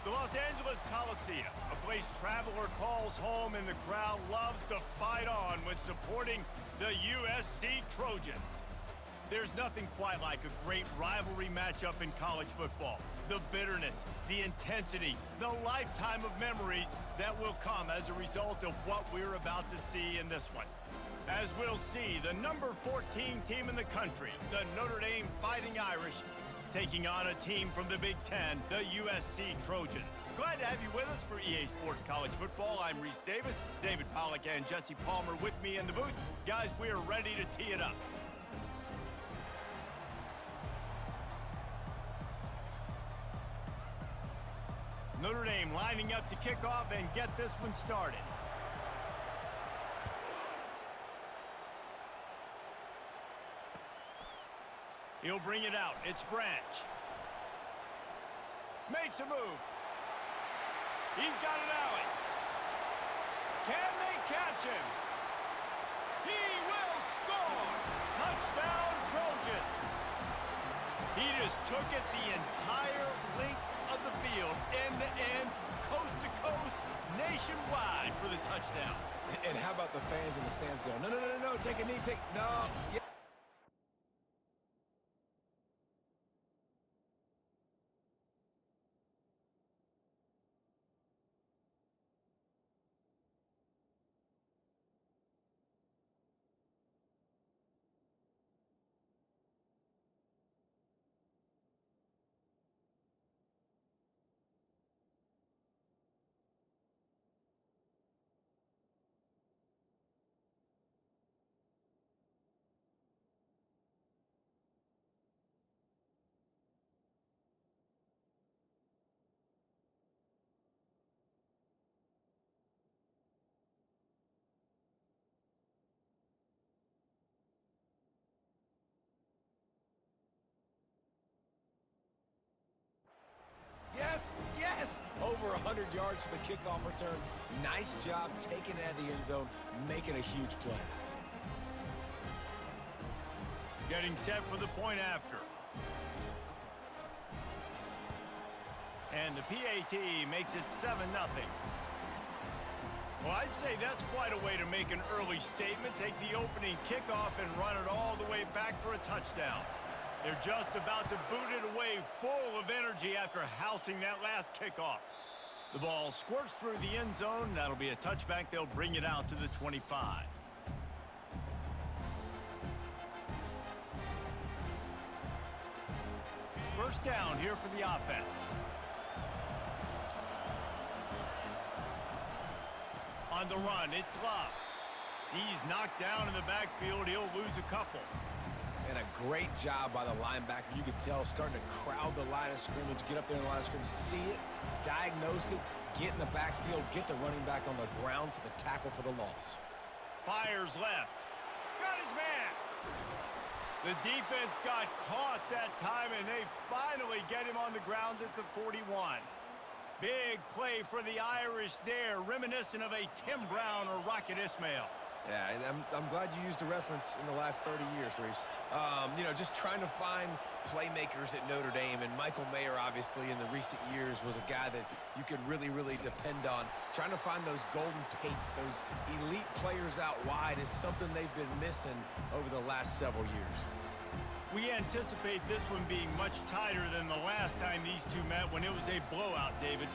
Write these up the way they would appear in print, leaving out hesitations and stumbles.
The Los Angeles Coliseum, a place traveler calls home and the crowd loves to fight on when supporting the USC Trojans. There's nothing quite like a great rivalry matchup in college football. The bitterness, the intensity, the lifetime of memories that will come as a result of what we're about to see in this one. As we'll see, the number 14 team in the country, the Notre Dame Fighting Irish, taking on a team from the Big Ten, the USC Trojans. Glad to have you with us for EA Sports College Football. I'm Reese Davis, David Pollack and Jesse Palmer with me in the booth. Guys, we are ready to tee it up. Notre Dame lining up to kick off and get this one started. He'll bring it out. It's Branch. Makes a move. He's got an alley. Can they catch him? He will score! Touchdown, Trojans! He just took it the entire length of the field, end-to-end, coast-to-coast, nationwide for the touchdown. And how about the fans in the stands going, no, no, no, no, take a knee, no. Yeah. Yes, yes! Over 100 yards for the kickoff return. Nice job taking it out of the end zone, making a huge play. Getting set for the point after. And the PAT makes it 7-0. Well, I'd say that's quite a way to make an early statement. Take the opening kickoff and run it all the way back for a touchdown. They're just about to boot it away full of energy after housing that last kickoff. The ball squirts through the end zone. That'll be a touchback. They'll bring it out to the 25. First down here for the offense. On the run, it's Love. He's knocked down in the backfield. He'll lose a couple. And a great job by the linebacker. You could tell starting to crowd the line of scrimmage, get up there in the line of scrimmage, see it, diagnose it, get in the backfield, get the running back on the ground for the tackle for the loss. Fires left. Got his man. The defense got caught that time, and they finally get him on the ground at the 41. Big play for the Irish there, reminiscent of a Tim Brown or Rocket Ismail. Yeah, and I'm glad you used a reference in the last 30 years, Reese. You know, just trying to find playmakers at Notre Dame, and Michael Mayer, obviously, in the recent years was a guy that you could really, really depend on. Trying to find those golden takes, those elite players out wide is something they've been missing over the last several years. We anticipate this one being much tighter than the last time these two met when it was a blowout, David.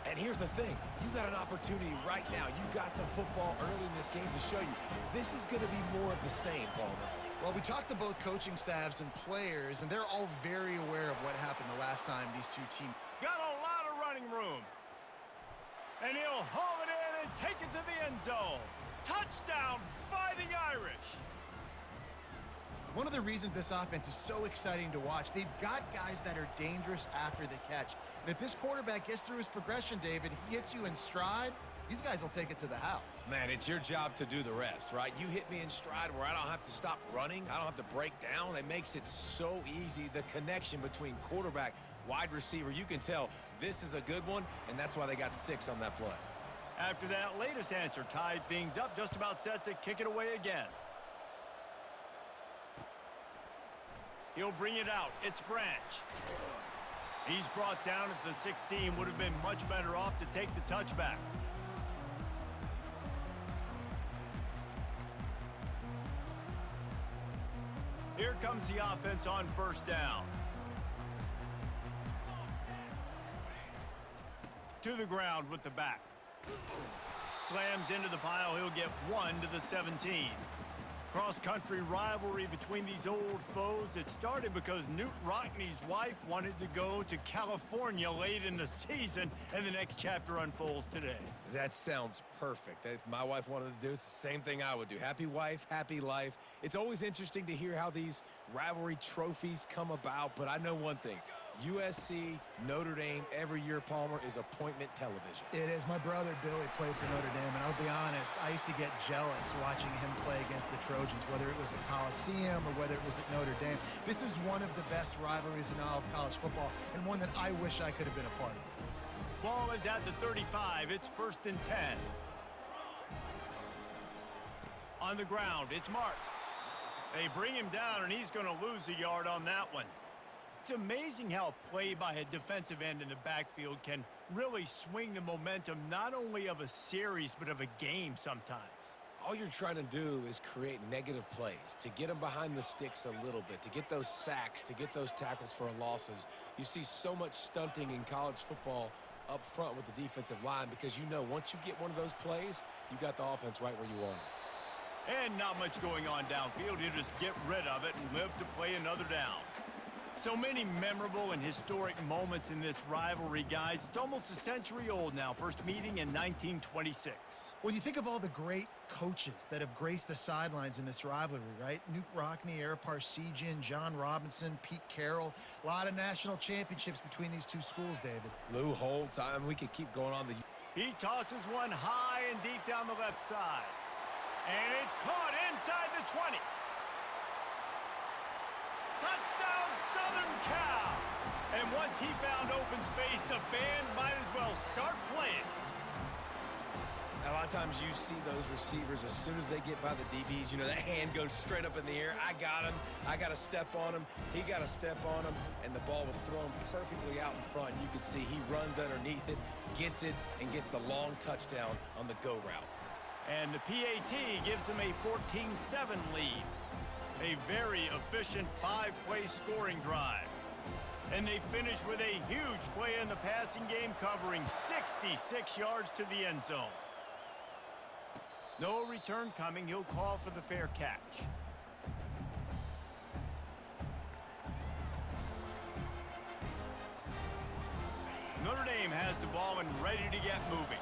And here's the thing. You got an opportunity right now. You got the football early in this game to show you. This is going to be more of the same, Palmer. Well, we talked to both coaching staffs and players, and they're all very aware of what happened the last time these two teams. Got a lot of running room. And he'll haul it in and take it to the end zone. Touchdown, Fighting Irish. One of the reasons this offense is so exciting to watch, they've got guys that are dangerous after the catch. And if this quarterback gets through his progression, David, he hits you in stride, these guys will take it to the house. Man, it's your job to do the rest, right? You hit me in stride where I don't have to stop running. I don't have to break down. It makes it so easy. The connection between quarterback, wide receiver, you can tell this is a good one, and that's why they got 6 on that play. After that latest answer tied things up, just about set to kick it away again. He'll bring it out. It's Branch. He's brought down at the 16. Would have been much better off to take the touchback. Here comes the offense on first down. To the ground with the back. Slams into the pile. He'll get 1 to the 17. Cross-country rivalry between these old foes. It started because Knute Rockne's wife wanted to go to California late in the season, and the next chapter unfolds today. That sounds perfect. If my wife wanted to do it, it's the same thing I would do. Happy wife, happy life. It's always interesting to hear how these rivalry trophies come about, but I know one thing. USC, Notre Dame, every year, Palmer, is appointment television. It is. My brother Billy played for Notre Dame, and I'll be honest, I used to get jealous watching him play against the Trojans, whether it was at Coliseum or whether it was at Notre Dame. This is one of the best rivalries in all of college football, and one that I wish I could have been a part of. Ball is at the 35. It's 1st and 10. On the ground, it's Marks. They bring him down, and he's going to lose a yard on that one. It's amazing how a play by a defensive end in the backfield can really swing the momentum not only of a series but of a game sometimes. All you're trying to do is create negative plays, to get them behind the sticks a little bit, to get those sacks, to get those tackles for losses. You see so much stunting in college football up front with the defensive line because you know once you get one of those plays, you got the offense right where you want it. And not much going on downfield. You just get rid of it and live to play another down. So many memorable and historic moments in this rivalry, guys. It's almost a century old now. First meeting in 1926. When you think of all the great coaches that have graced the sidelines in this rivalry, right? Knute Rockne, Ara Parseghian, John Robinson, Pete Carroll. A lot of national championships between these two schools, David. Lou Holtz, we could keep going on. He tosses one high and deep down the left side. And it's caught inside the 20. Touchdown, Southern Cal! And once he found open space, the band might as well start playing. A lot of times you see those receivers, as soon as they get by the DBs, you know, that hand goes straight up in the air. I got him. I got to step on him. He got to step on him. And the ball was thrown perfectly out in front. You could see he runs underneath it, gets it, and gets the long touchdown on the go route. And the PAT gives him a 14-7 lead. A very efficient 5-play scoring drive. And they finish with a huge play in the passing game, covering 66 yards to the end zone. No return coming. He'll call for the fair catch. Notre Dame has the ball and ready to get moving.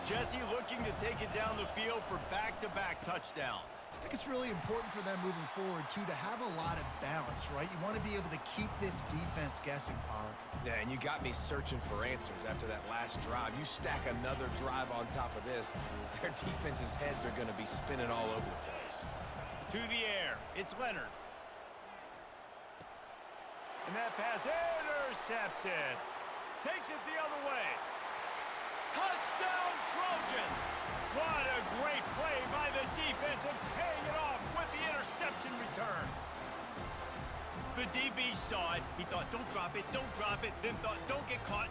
Jesse looking to take it down the field for back-to-back touchdowns. I think it's really important for them moving forward, too, to have a lot of balance, right? You want to be able to keep this defense guessing, Pollock. Yeah, and you got me searching for answers after that last drive. You stack another drive on top of this, their defense's heads are going to be spinning all over the place. To the air, it's Leonard. And that pass intercepted. Takes it the other way. Touchdown, Trojans! What a great play by the defense and paying it off with the interception return. The DB saw it. He thought, don't drop it, then thought, don't get caught.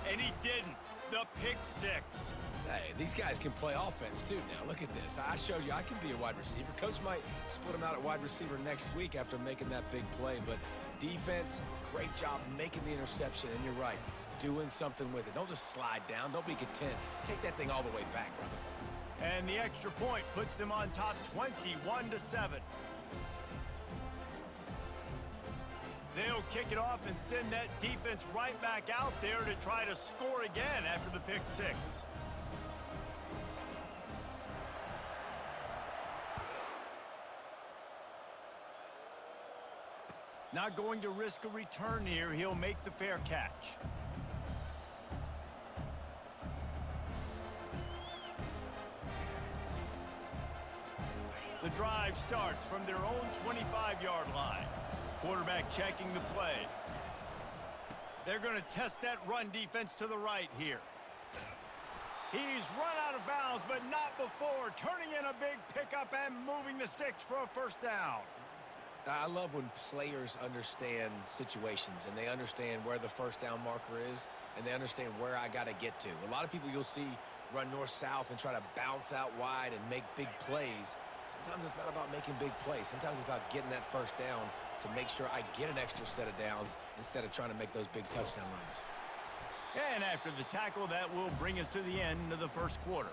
And he didn't. The pick six. Hey, these guys can play offense, too, now. Look at this. I showed you I can be a wide receiver. Coach might split him out at wide receiver next week after making that big play. But defense, great job making the interception. And you're right, doing something with it. Don't just slide down. Don't be content. Take that thing all the way back, brother. And the extra point puts them on top 21-7. They'll kick it off and send that defense right back out there to try to score again after the pick six. Not going to risk a return here. He'll make the fair catch. The drive starts from their own 25-yard line. Quarterback checking the play. They're going to test that run defense to the right here. He's run out of bounds, but not before. Turning in a big pickup and moving the sticks for a first down. I love when players understand situations and they understand where the first down marker is and they understand where I got to get to. A lot of people you'll see run north-south and try to bounce out wide and make big plays. Sometimes it's not about making big plays. Sometimes it's about getting that first down to make sure I get an extra set of downs instead of trying to make those big touchdown runs. And after the tackle, that will bring us to the end of the first quarter.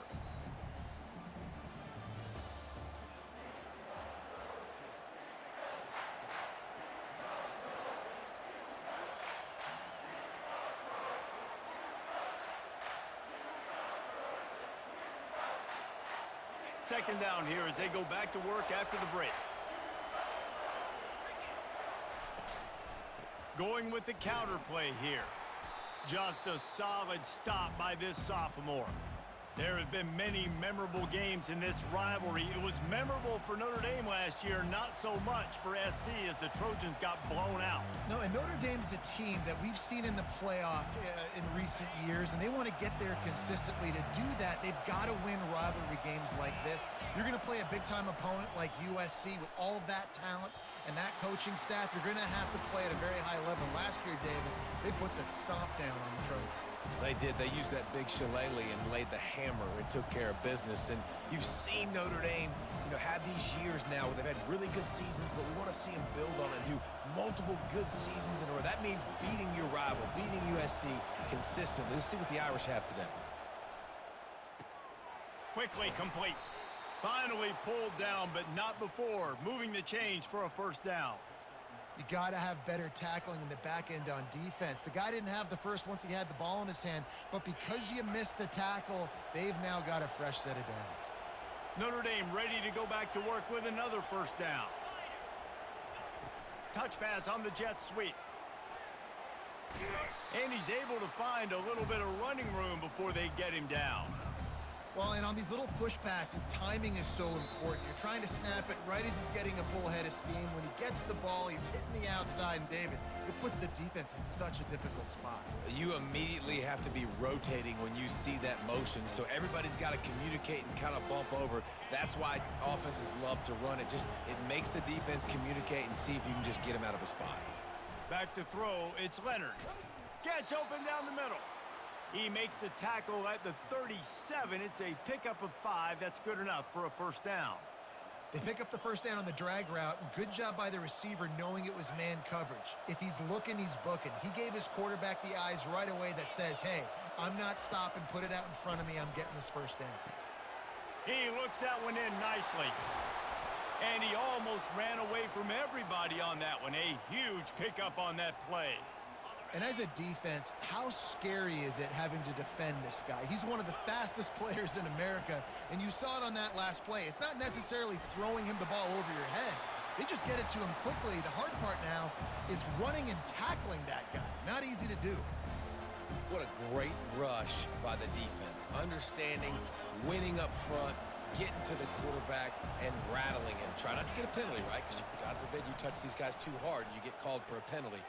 Second down here as they go back to work after the break. Going with the counter play here. Just a solid stop by this sophomore. There have been many memorable games in this rivalry. It was memorable for Notre Dame last year, not so much for SC as the Trojans got blown out. No, and Notre Dame's a team that we've seen in the playoff in recent years, and they want to get there consistently. To do that, they've got to win rivalry games like this. You're going to play a big-time opponent like USC with all of that talent and that coaching staff. You're going to have to play at a very high level. Last year, David, they put the stomp down on the Trojans. They did. They used that big shillelagh and laid the hammer and took care of business. And you've seen Notre Dame, have these years now where they've had really good seasons, but we want to see them build on it and do multiple good seasons in a row. That means beating your rival, beating USC consistently. Let's see what the Irish have today. Quickly complete. Finally pulled down, but not before. Moving the chains for a first down. You got to have better tackling in the back end on defense. The guy didn't have the first once he had the ball in his hand, but because you missed the tackle, they've now got a fresh set of downs. Notre Dame ready to go back to work with another first down. Touch pass on the jet sweep. And he's able to find a little bit of running room before they get him down. Well, and on these little push passes, timing is so important. You're trying to snap it right as he's getting a full head of steam. When he gets the ball, he's hitting the outside, and David, it puts the defense in such a difficult spot. You immediately have to be rotating when you see that motion, so everybody's got to communicate and kind of bump over. That's why offenses love to run it. It makes the defense communicate and see if you can just get him out of a spot. Back to throw, it's Leonard. Gets open down the middle. He makes the tackle at the 37. It's a pickup of 5. That's good enough for a first down. They pick up the first down on the drag route. Good job by the receiver knowing it was man coverage. If he's looking, he's booking. He gave his quarterback the eyes right away that says, hey, I'm not stopping. Put it out in front of me. I'm getting this first down. He looks that one in nicely. And he almost ran away from everybody on that one. A huge pickup on that play. And as a defense, how scary is it having to defend this guy? He's one of the fastest players in America, and you saw it on that last play. It's not necessarily throwing him the ball over your head. They just get it to him quickly. The hard part now is running and tackling that guy. Not easy to do. What a great rush by the defense. Understanding, winning up front, getting to the quarterback, and rattling him. Try not to get a penalty, right? Because God forbid you touch these guys too hard, you get called for a penalty.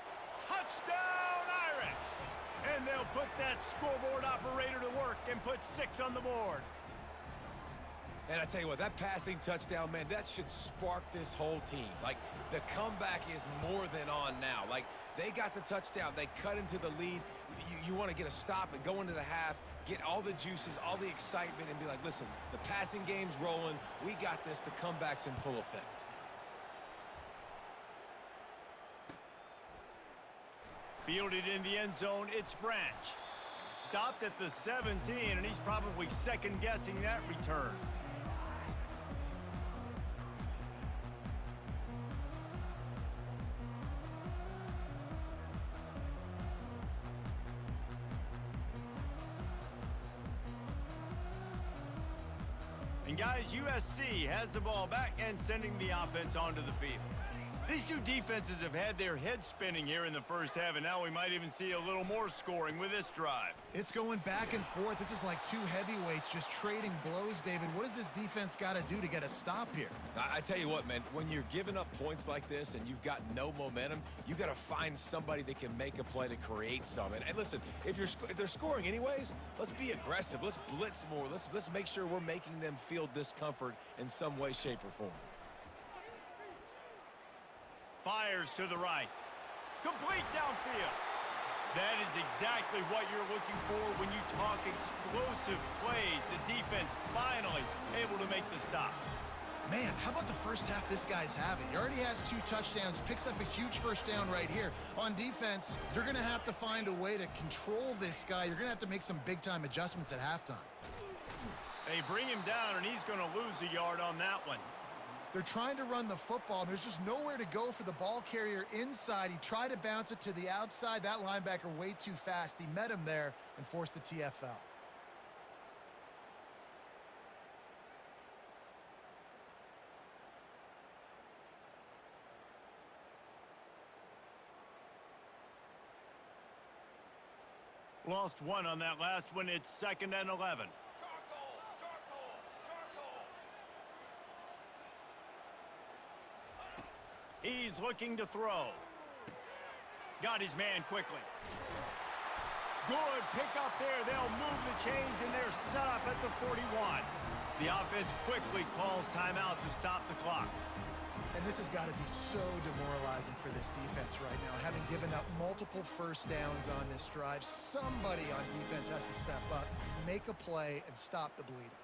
Touchdown, Irish! And they'll put that scoreboard operator to work and put 6 on the board. And I tell you what, that passing touchdown, man, that should spark this whole team. Like, the comeback is more than on now. Like, they got the touchdown. They cut into the lead. You want to get a stop and go into the half, get all the juices, all the excitement, and be like, listen, the passing game's rolling. We got this. The comeback's in full effect. Fielded in the end zone, it's Branch. Stopped at the 17, and he's probably second-guessing that return. And guys, USC has the ball back and sending the offense onto the field. These two defenses have had their heads spinning here in the first half, and now we might even see a little more scoring with this drive. It's going back and forth. This is like two heavyweights just trading blows, David. What does this defense got to do to get a stop here? I tell you what, man, when you're giving up points like this and you've got no momentum, you got to find somebody that can make a play to create some. And listen, if they're scoring anyways, let's be aggressive. Let's blitz more. Let's make sure we're making them feel discomfort in some way, shape, or form. Fires to the right. Complete downfield. That is exactly what you're looking for when you talk explosive plays. The defense finally able to make the stop. Man, how about the first half this guy's having? He already has 2 touchdowns, picks up a huge first down right here. On defense, you're going to have to find a way to control this guy. You're going to have to make some big-time adjustments at halftime. They bring him down, and he's going to lose a yard on that one. They're trying to run the football. There's just nowhere to go for the ball carrier inside. He tried to bounce it to the outside. That linebacker way too fast. He met him there and forced the TFL. Lost one on that last one. It's 2nd and 11. He's looking to throw. Got his man quickly. Good pick up there. They'll move the chains, and they're set up at the 41. The offense quickly calls timeout to stop the clock. And this has got to be so demoralizing for this defense right now. Having given up multiple first downs on this drive, somebody on defense has to step up, make a play, and stop the bleeding.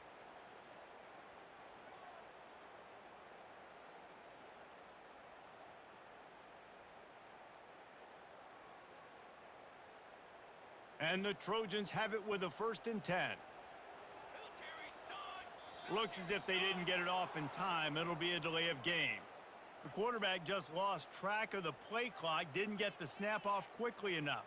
And the Trojans have it with a 1st and 10. Looks as if they didn't get it off in time. It'll be a delay of game. The quarterback just lost track of the play clock, didn't get the snap off quickly enough.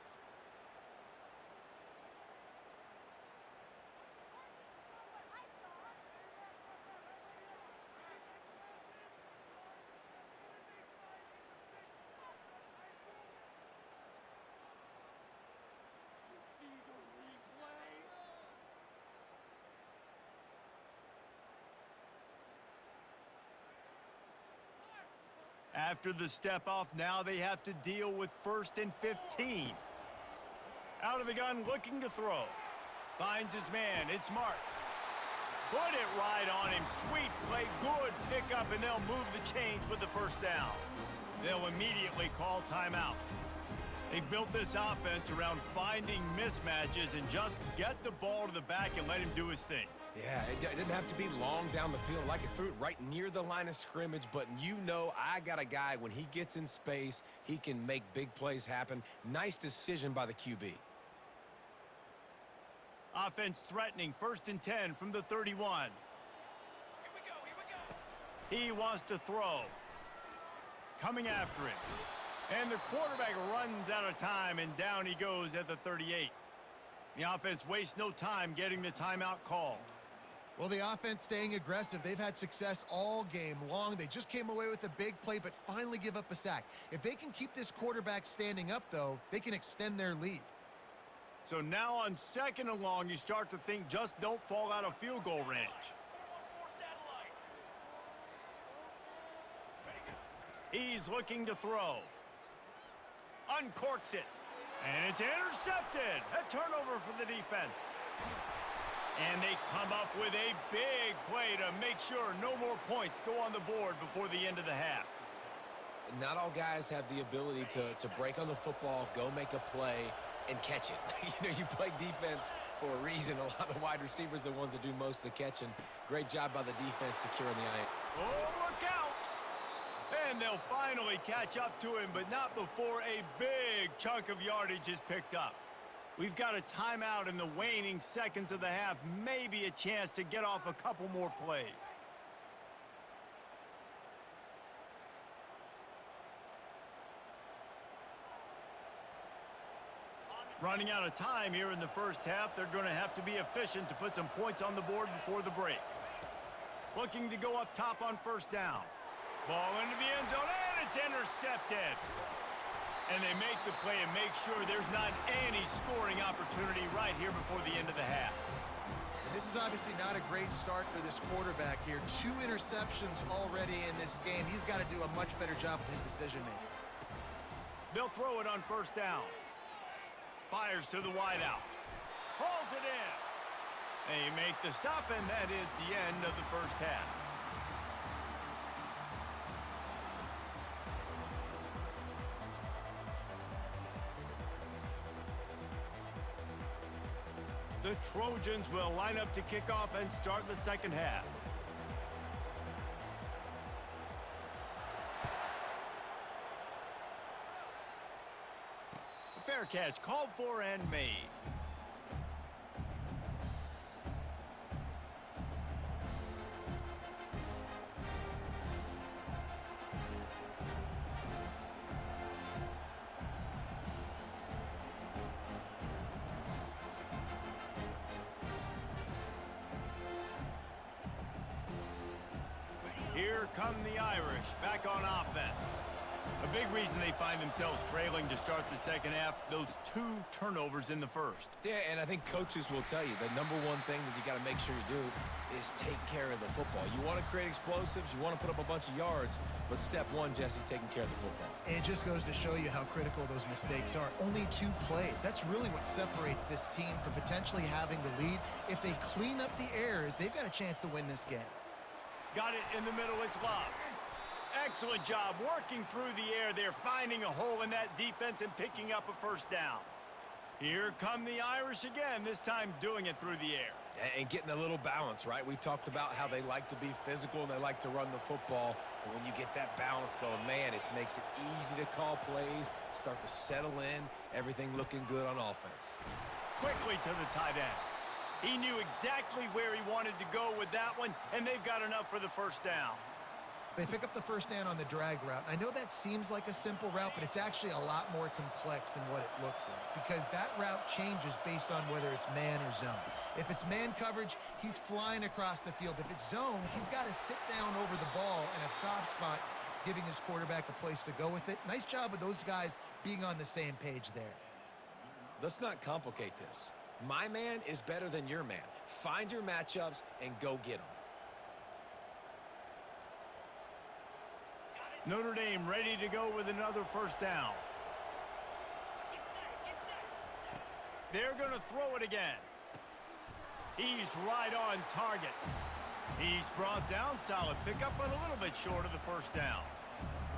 After the step off, now they have to deal with 1st and 15. Out of the gun, looking to throw. Finds his man. It's Marks. Put it right on him. Sweet play. Good pickup, and they'll move the chains with the first down. They'll immediately call timeout. They've built this offense around finding mismatches and just get the ball to the back and let him do his thing. Yeah, it didn't have to be long down the field. Like it threw it right near the line of scrimmage, but you know I got a guy, when he gets in space, he can make big plays happen. Nice decision by the QB. Offense threatening, 1st and 10 from the 31. Here we go. He wants to throw. Coming after him. And the quarterback runs out of time, and down he goes at the 38. The offense wastes no time getting the timeout called. Well, the offense staying aggressive. They've had success all game long. They just came away with a big play, but finally give up a sack. If they can keep this quarterback standing up, though, they can extend their lead. So now on 2nd and long, you start to think just don't fall out of field goal range. He's looking to throw. Uncorks it. And it's intercepted. A turnover for the defense. And they come up with a big play to make sure no more points go on the board before the end of the half. Not all guys have the ability to break on the football, go make a play, and catch it. You play defense for a reason. A lot of the wide receivers are the ones that do most of the catching. Great job by the defense securing the eye. Oh, look out! And they'll finally catch up to him, but not before a big chunk of yardage is picked up. We've got a timeout in the waning seconds of the half, maybe a chance to get off a couple more plays. Running out of time here in the first half, they're going to have to be efficient to put some points on the board before the break. Looking to go up top on first down. Ball into the end zone, and it's intercepted. And they make the play and make sure there's not any scoring opportunity right here before the end of the half. And this is obviously not a great start for this quarterback here. 2 interceptions already in this game. He's got to do a much better job with his decision-making. They'll throw it on first down. Fires to the wideout. Hauls it in. They make the stop, and that is the end of the first half. The Trojans will line up to kick off and start the second half. Fair catch called for and made. Here come the Irish back on offense. A big reason they find themselves trailing to start the second half, those 2 turnovers in the first. Yeah, and I think coaches will tell you the number one thing that you got to make sure you do is take care of the football. You want to create explosives, you want to put up a bunch of yards, but step one, Jesse, taking care of the football. And it just goes to show you how critical those mistakes are. Only 2 plays. That's really what separates this team from potentially having the lead. If they clean up the errors, they've got a chance to win this game. Got it in the middle, it's Love. Excellent job working through the air there, finding a hole in that defense and picking up a first down. Here come the Irish again, this time doing it through the air. And getting a little balance, right? We talked about how they like to be physical and they like to run the football. And when you get that balance going, man, it makes it easy to call plays, start to settle in, everything looking good on offense. Quickly to the tight end. He knew exactly where he wanted to go with that one, and they've got enough for the first down. They pick up the first down on the drag route. I know that seems like a simple route, but it's actually a lot more complex than what it looks like because that route changes based on whether it's man or zone. If it's man coverage, he's flying across the field. If it's zone, he's got to sit down over the ball in a soft spot, giving his quarterback a place to go with it. Nice job of those guys being on the same page there. Let's not complicate this. My man is better than your man. Find your matchups and go get them. Notre Dame ready to go with another first down. They're going to throw it again. He's right on target. He's brought down, solid pickup, but a little bit short of the first down.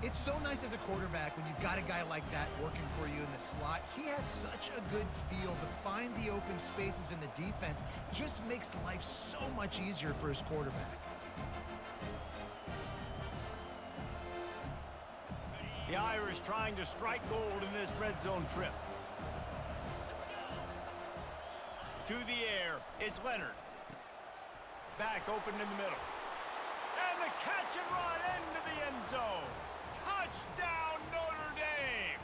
It's so nice as a quarterback when you've got a guy like that working for you in the slot. He has such a good feel to find the open spaces in the defense. Just makes life so much easier for his quarterback. The Irish trying to strike gold in this red zone trip. To the air, it's Leonard. Back open in the middle. And the catch and run into the end zone. Touchdown, Notre Dame!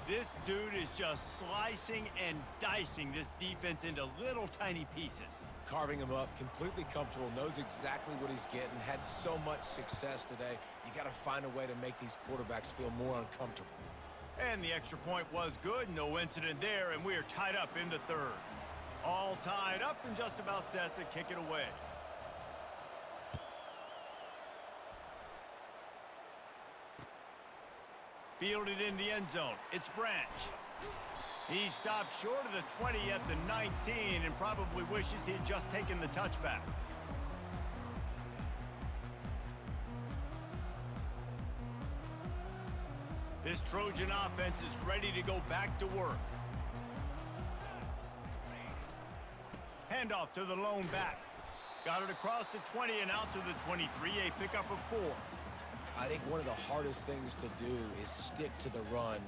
This dude is just slicing and dicing this defense into little tiny pieces. Carving him up, completely comfortable, knows exactly what he's getting, had so much success today. You got to find a way to make these quarterbacks feel more uncomfortable. And the extra point was good, no incident there, and we are tied up in the third. All tied up and just about set to kick it away. Fielded in the end zone. It's Branch. He stopped short of the 20 at the 19 and probably wishes he had just taken the touchback. This Trojan offense is ready to go back to work. Handoff to the lone back. Got it across the 20 and out to the 23, a pickup of 4. I think one of the hardest things to do is stick to the run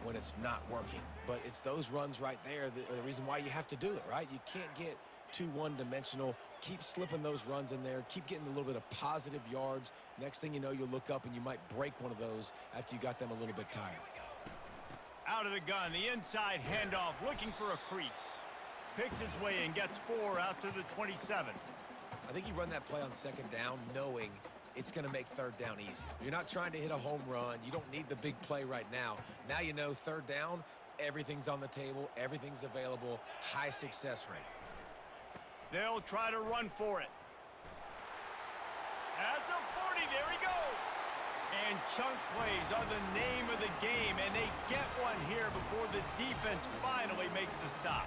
when it's not working. But it's those runs right there that are the reason why you have to do it, right? You can't get too one-dimensional. Keep slipping those runs in there. Keep getting a little bit of positive yards. Next thing you know, you'll look up and you might break one of those after you got them a little bit tired. Out of the gun, the inside handoff, looking for a crease. Picks his way and gets 4 out to the 27. I think you run that play on second down knowing it's going to make third down easy. You're not trying to hit a home run. You don't need the big play right now. Now you know third down, everything's on the table, everything's available, high success rate. They'll try to run for it. At the 40, there he goes. And chunk plays are the name of the game, and they get one here before the defense finally makes the stop.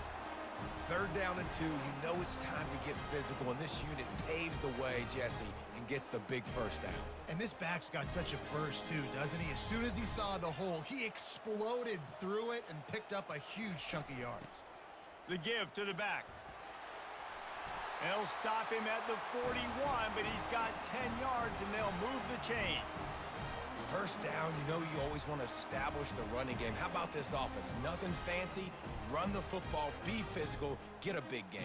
Third down and 2, you know it's time to get physical, and this unit paves the way, Jesse, and gets the big first down. And this back's got such a burst too, doesn't he? As soon as he saw the hole, he exploded through it and picked up a huge chunk of yards. The give to the back. They'll stop him at the 41, but he's got 10 yards, and they'll move the chains. First down, you know you always want to establish the running game. How about this offense? Nothing fancy. Run the football, be physical, get a big game.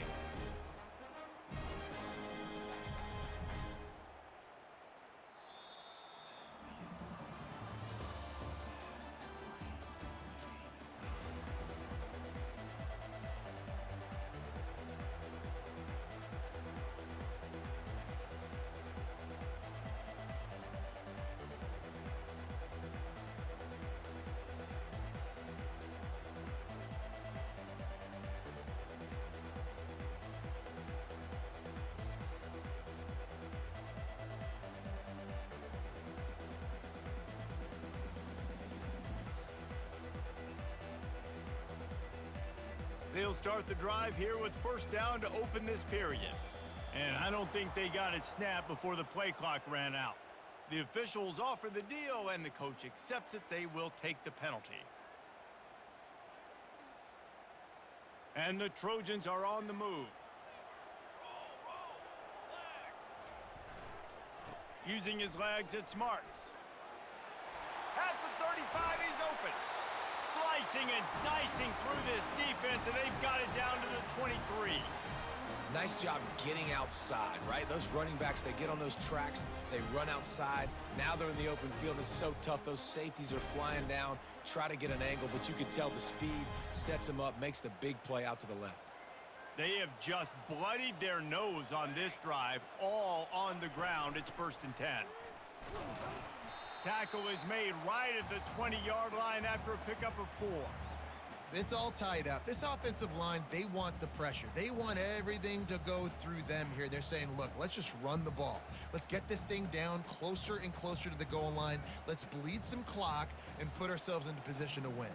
They'll start the drive here with first down to open this period. And I don't think they got it snapped before the play clock ran out. The officials offer the deal, and the coach accepts it. They will take the penalty. And the Trojans are on the move. Using his legs, it's Marks. At the 35, he's open. Slicing and dicing through this defense, and they've got it down to the 23. Nice job getting outside, right? Those running backs, they get on those tracks, they run outside. Now they're in the open field. It's so tough. Those safeties are flying down, try to get an angle, but you can tell the speed sets them up, makes the big play out to the left. They have just bloodied their nose on this drive, all on the ground. It's 1st and 10. Tackle is made right at the 20-yard line after a pickup of 4. It's all tied up. This offensive line, they want the pressure. They want everything to go through them here. They're saying, look, let's just run the ball. Let's get this thing down closer and closer to the goal line. Let's bleed some clock and put ourselves into position to win.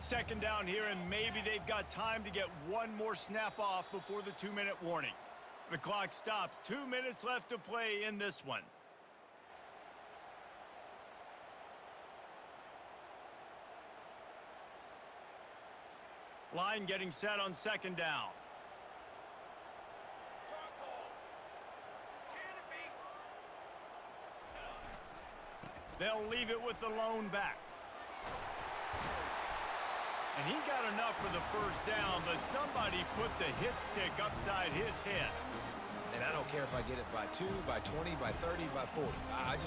Second down here, and maybe they've got time to get one more snap off before the 2-minute warning. The clock stops. 2 minutes left to play in this one. Line getting set on second down. They'll leave it with the lone back. And he got enough for the first down, but somebody put the hit stick upside his head. And I don't care if I get it by 2, by 20, by 30, by 40. I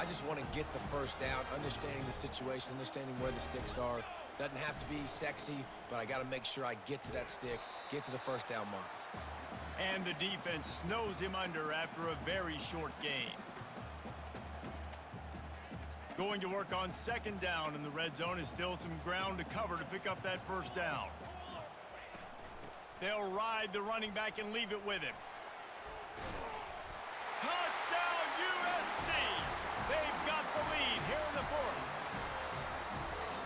just want to get the first down, understanding the situation, understanding where the sticks are. Doesn't have to be sexy, but I got to make sure I get to that stick, get to the first down mark. And the defense snows him under after a very short gain. Going to work on second down, and the red zone is still some ground to cover to pick up that first down. They'll ride the running back and leave it with him. Touchdown, USC! They've got the lead here in the 4th.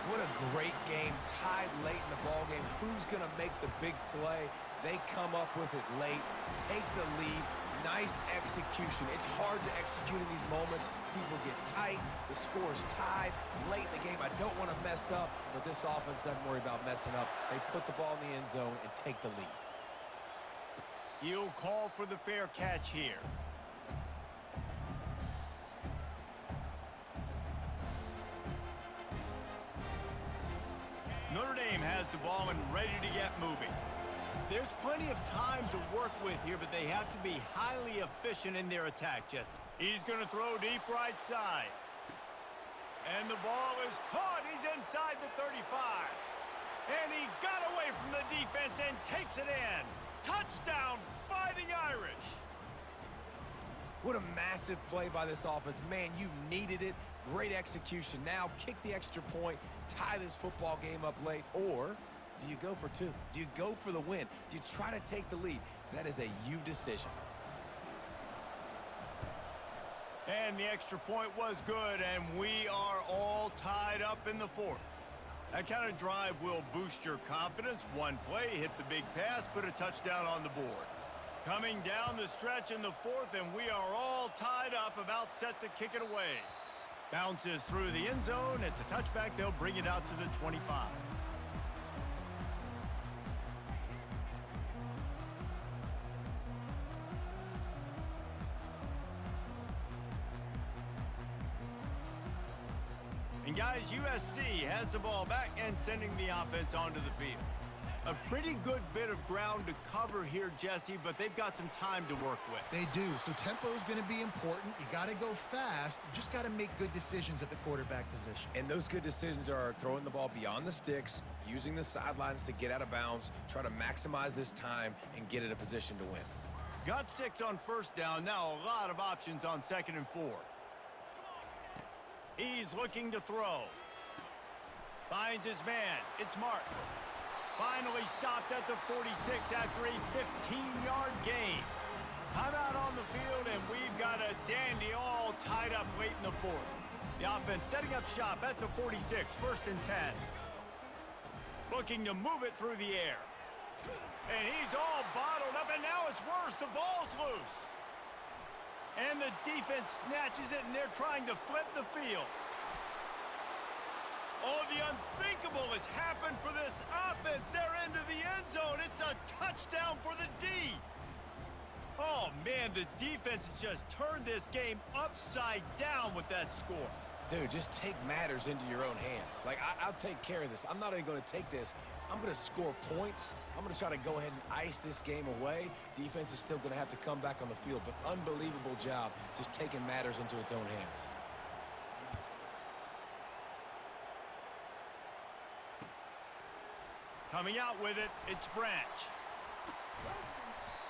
What a great game, tied late in the ball game. Who's going to make the big play? They come up with it late, take the lead. Nice execution. It's hard to execute in these moments. People get tight. The score's tied late in the game. I don't want to mess up, but this offense doesn't worry about messing up. They put the ball in the end zone and take the lead. He'll call for the fair catch here. Notre Dame has the ball and ready to get moving. There's plenty of time to work with here, but they have to be highly efficient in their attack, Jeff. He's going to throw deep right side. And the ball is caught. He's inside the 35. And he got away from the defense and takes it in. Touchdown, Fighting Irish. What a massive play by this offense. Man, you needed it. Great execution. Now kick the extra point, tie this football game up late, or do you go for two? Do you go for the win? Do you try to take the lead? That is a you decision. And the extra point was good, and we are all tied up in the fourth. That kind of drive will boost your confidence. One play, hit the big pass, put a touchdown on the board. Coming down the stretch in the fourth, and we are all tied up, about set to kick it away. Bounces through the end zone. It's a touchback. They'll bring it out to the 25. And guys, USC has the ball back and sending the offense onto the field. A pretty good bit of ground to cover here, Jesse, but they've got some time to work with. They do, so tempo is going to be important. You got to go fast. You just got to make good decisions at the quarterback position. And those good decisions are throwing the ball beyond the sticks, using the sidelines to get out of bounds, try to maximize this time, and get in a position to win. Got 6 on first down. Now a lot of options on 2nd and 4. He's looking to throw. Finds his man. It's Marks. Finally stopped at the 46 after a 15-yard gain. Timeout on the field, and we've got a dandy all tied up late in the fourth. The offense setting up shop at the 46, 1st and 10. Looking to move it through the air. And he's all bottled up, and now it's worse. The ball's loose. And the defense snatches it, and they're trying to flip the field. Oh, the unthinkable has happened for this offense. They're into the end zone. It's a touchdown for the D. Oh, man, the defense has just turned this game upside down with that score. Dude, just take matters into your own hands. Like, I'll take care of this. I'm not even going to take this. I'm going to score points. I'm going to try to go ahead and ice this game away. Defense is still going to have to come back on the field, but unbelievable job just taking matters into its own hands. Coming out with it, it's Branch.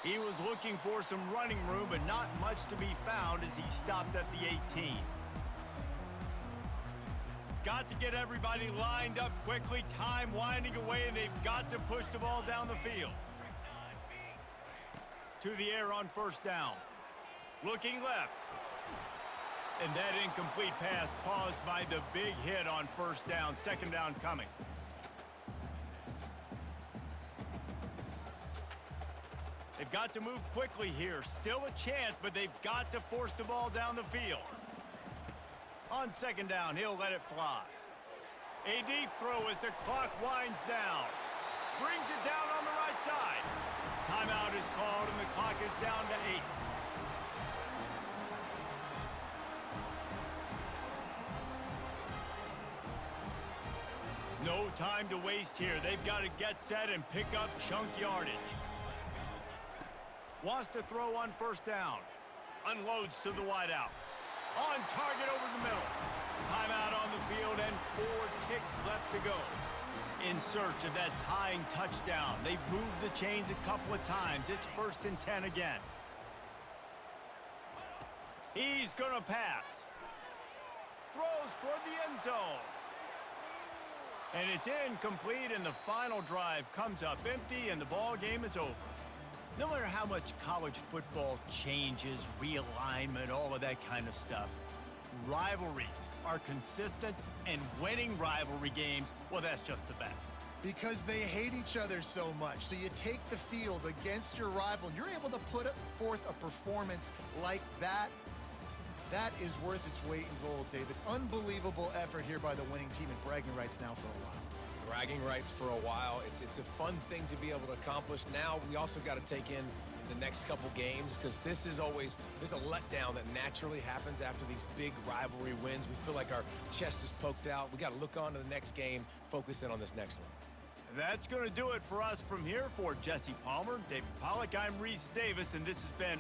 He was looking for some running room, but not much to be found as he stopped at the 18. Got to get everybody lined up quickly. Time winding away, and they've got to push the ball down the field. To the air on first down. Looking left. And that incomplete pass caused by the big hit on first down. 2nd down coming. They've got to move quickly here. Still a chance, but they've got to force the ball down the field. On 2nd down, he'll let it fly. A deep throw as the clock winds down. Brings it down on the right side. Timeout is called, and the clock is down to 8. No time to waste here. They've got to get set and pick up chunk yardage. Wants to throw on first down. Unloads to the wideout. On target over the middle. Timeout on the field and 4 ticks left to go. In search of that tying touchdown. They've moved the chains a couple of times. It's 1st and 10 again. He's going to pass. Throws toward the end zone. And it's incomplete, and the final drive comes up empty, and the ball game is over. No matter how much college football changes, realignment, all of that kind of stuff, rivalries are consistent, and winning rivalry games, well, that's just the best. Because they hate each other so much. So you take the field against your rival, and you're able to put forth a performance like that. That is worth its weight in gold, David. Unbelievable effort here by the winning team, and bragging rights now for a while. Bragging rights for a while. It's a fun thing to be able to accomplish. Now we also got to take in the next couple games, because this is always, there's a letdown that naturally happens after these big rivalry wins. We feel like our chest is poked out. We got to look on to the next game, focus in on this next one. That's going to do it for us from here. For Jesse Palmer, David Pollack, I'm Reese Davis, and this has been